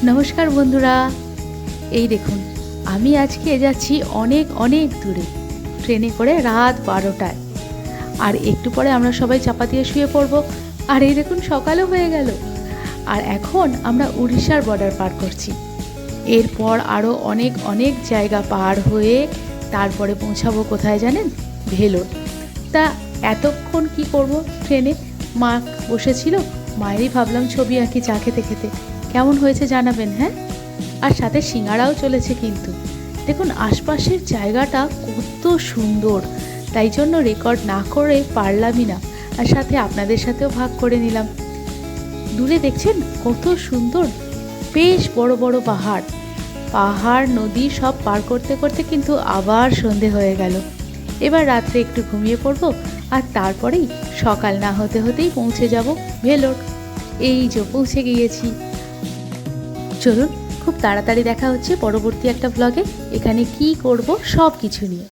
নমস্কার বন্ধুরা, এই দেখুন আমি আজকে যাচ্ছি অনেক অনেক দূরে ট্রেনে করে রাত 12টায়। আর একটু পরে আমরা সবাই চাপা দিয়ে শুয়ে পড়ব। আর এই দেখুন সকালও হয়ে গেল। আর এখন আমরা উড়িষ্যার বর্ডার পার করছি। এরপর আরও অনেক অনেক জায়গা পার হয়ে তারপরে পৌঁছাবো কোথায় জানেন? ভেলোর। তা এতক্ষণ কি করব ট্রেনে? মা বসেছিল, মায়েরই ভাবলাম ছবি আঁকি চা খেতে খেতে। কেমন হয়েছে জানাবেন, হ্যাঁ? আর সাথে সিঙ্গারাও চলেছে কিন্তু। দেখুন আশপাশের জায়গাটা কত সুন্দর, তাই জন্য রেকর্ড না করে পারলামই না। আর সাথে আপনাদের সাথেও ভাগ করে নিলাম। দূরে দেখছেন কত সুন্দর, বেশ বড় বড় পাহাড় পাহাড় নদী সব পার করতে করতে কিন্তু আবার সন্ধে হয়ে গেল। এবার রাত্রে একটু ঘুমিয়ে পড়বো, আর তারপরেই সকাল না হতে হতেই পৌঁছে যাব ভেলোর। এই যে পৌঁছে গিয়েছি। চলুন খুব তাড়াতাড়ি দেখা হচ্ছে পরবর্তী একটা ব্লগে। এখানে কি করব সব কিছু নিয়ে।